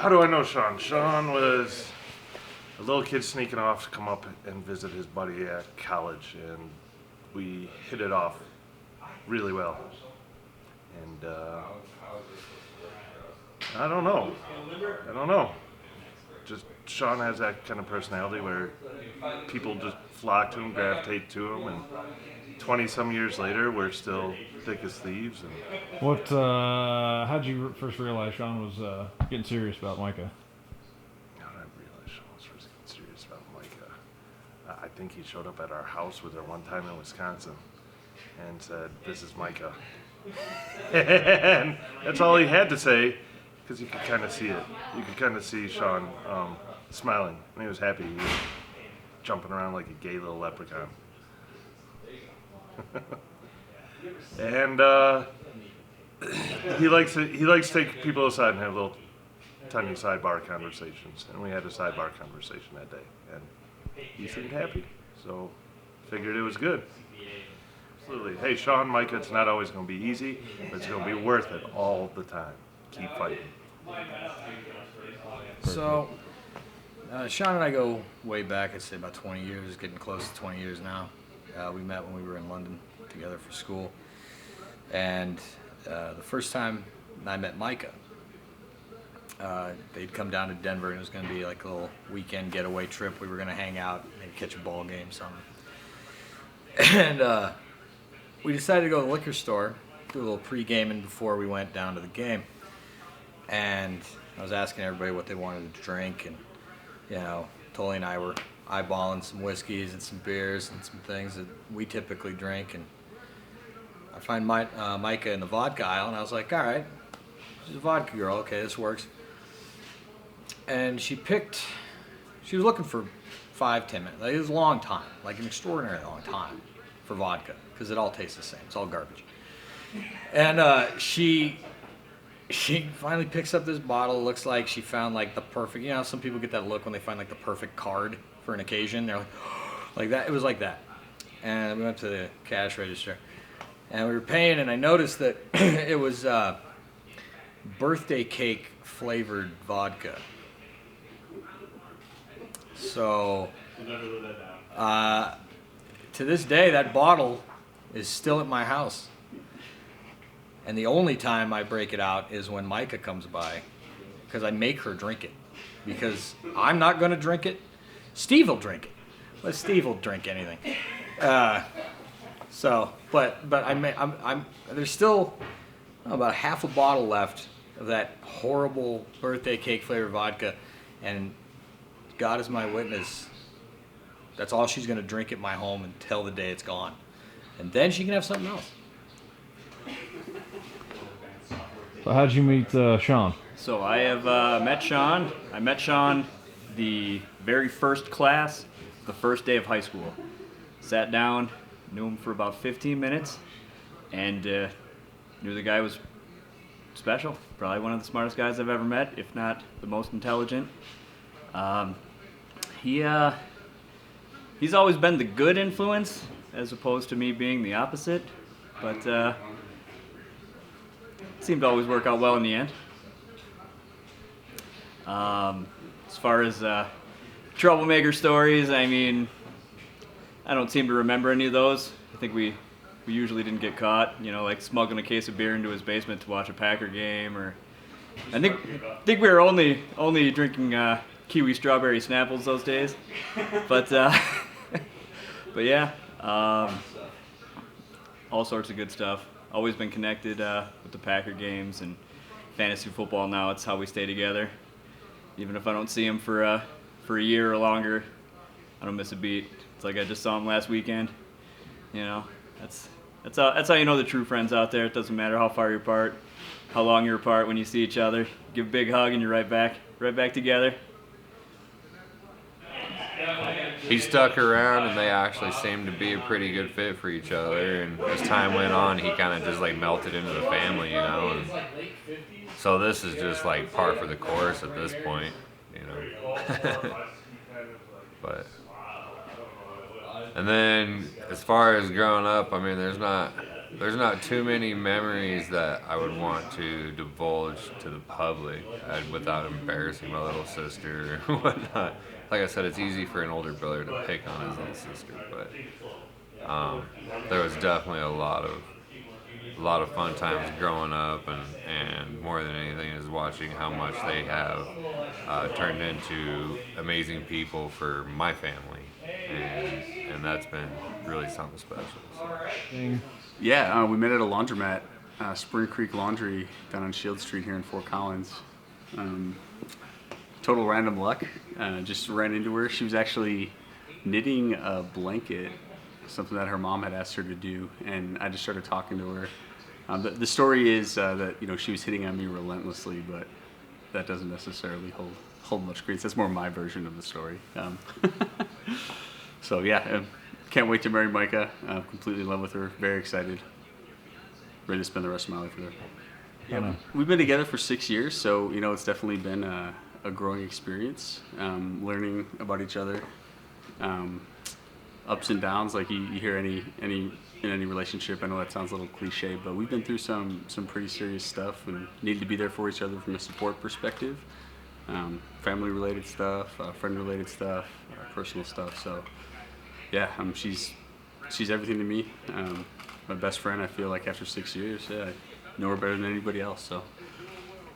How do I know Sean? Sean was a little kid sneaking off to come up and visit his buddy at college, and we hit it off really well. And I don't know. Just Sean has that kind of personality where people just flock to him, gravitate to him, and 20-some years later, we're still thick as thieves. And What? How'd you first realize Sean was getting serious about Micah? how did I realize Sean was first getting serious about Micah? I think he showed up at our house with her one time in Wisconsin and said, "This is Micah." And that's all he had to say, because you could kind of see it. You could kind of see Sean smiling, and he was happy. He was jumping around like a gay little leprechaun. And he likes to take people aside and have little tiny sidebar conversations. And we had a sidebar conversation that day, and he seemed happy. So figured it was good. Absolutely. Hey, Sean, Micah, it's not always going to be easy, but it's going to be worth it all the time. Keep fighting. So, Sean and I go way back. I'd say about 20 years, getting close to 20 years now. We met when we were in London together for school. And the first time I met Micah, they'd come down to Denver, and it was going to be like a little weekend getaway trip. We were going to hang out, maybe catch a ball game, something. And we decided to go to the liquor store, do a little pre-gaming before we went down to the game. And I was asking everybody what they wanted to drink, and Tully and I were eyeballing some whiskeys and some beers and some things that we typically drink. And I find Micah in the vodka aisle, and I was like, all right, she's a vodka girl. Okay, this works. And she was looking for 5-10 minutes. Like, it was a long time, like an extraordinarily long time for vodka, because it all tastes the same. It's all garbage. And she finally picks up this bottle. It looks like she found like the perfect, some people get that look when they find like the perfect card for an occasion. They're like, like that. It was like that. And we went to the cash register, and we were paying, and I noticed that it was birthday cake flavored vodka. So, to this day, that bottle is still at my house. And the only time I break it out is when Micah comes by, because I make her drink it. Because I'm not going to drink it. Steve will drink it. But Steve will drink anything. There's still about half a bottle left of that horrible birthday cake flavored vodka, and God is my witness, that's all she's going to drink at my home until the day it's gone. And then she can have something else. So how'd you meet Sean? So I have met Sean. I met Sean the very first class, the first day of high school. Sat down, knew him for about 15 minutes, and knew the guy was special. Probably one of the smartest guys I've ever met, if not the most intelligent. He's always been the good influence, as opposed to me being the opposite, but seemed to always work out well in the end. As far as troublemaker stories, I mean, I don't seem to remember any of those. I think we usually didn't get caught, like smuggling a case of beer into his basement to watch a Packer game, or I think we were only drinking kiwi strawberry Snapples those days, but yeah, all sorts of good stuff. Always been connected with the Packer games and fantasy football. Now it's how we stay together. Even if I don't see him for a year or longer, I don't miss a beat. It's like I just saw him last weekend. That's how you know the true friends out there. It doesn't matter how far you're apart, how long you're apart. When you see each other, give a big hug and you're right back together. He stuck around, and they actually seemed to be a pretty good fit for each other. And as time went on, he kind of just like melted into the family, And so this is just like par for the course at this point, And then as far as growing up, I mean, there's not there's not too many memories that I would want to divulge to the public without embarrassing my little sister or whatnot. Like I said, it's easy for an older brother to pick on his little sister, but there was definitely a lot of fun times growing up, and more than anything is watching how much they have turned into amazing people for my family, and that's been really something special. So. Yeah, we met at a laundromat, Spring Creek Laundry down on Shield Street here in Fort Collins. Total random luck. Just ran into her. She was actually knitting a blanket, something that her mom had asked her to do, and I just started talking to her. The story is that she was hitting on me relentlessly, but that doesn't necessarily hold much credence. That's more my version of the story. So yeah, can't wait to marry Mikka. Completely in love with her. Very excited. Ready to spend the rest of my life with her. Yeah, we've been together for 6 years, so it's definitely been a growing experience, learning about each other, ups and downs. Like you hear in any relationship. I know that sounds a little cliche, but we've been through some pretty serious stuff and need to be there for each other from a support perspective, family-related stuff, friend-related stuff, personal stuff. So yeah, she's everything to me. My best friend, I feel like after 6 years. Yeah, I know her better than anybody else, so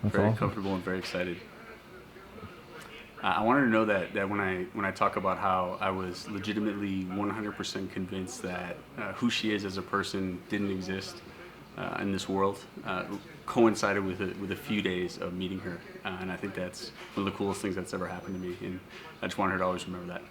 That's very awesome. comfortable and very excited. I wanted to know that when I talk about how I was legitimately 100% convinced that who she is as a person didn't exist in this world, coincided with a few days of meeting her, and I think that's one of the coolest things that's ever happened to me, and I just want her to always remember that.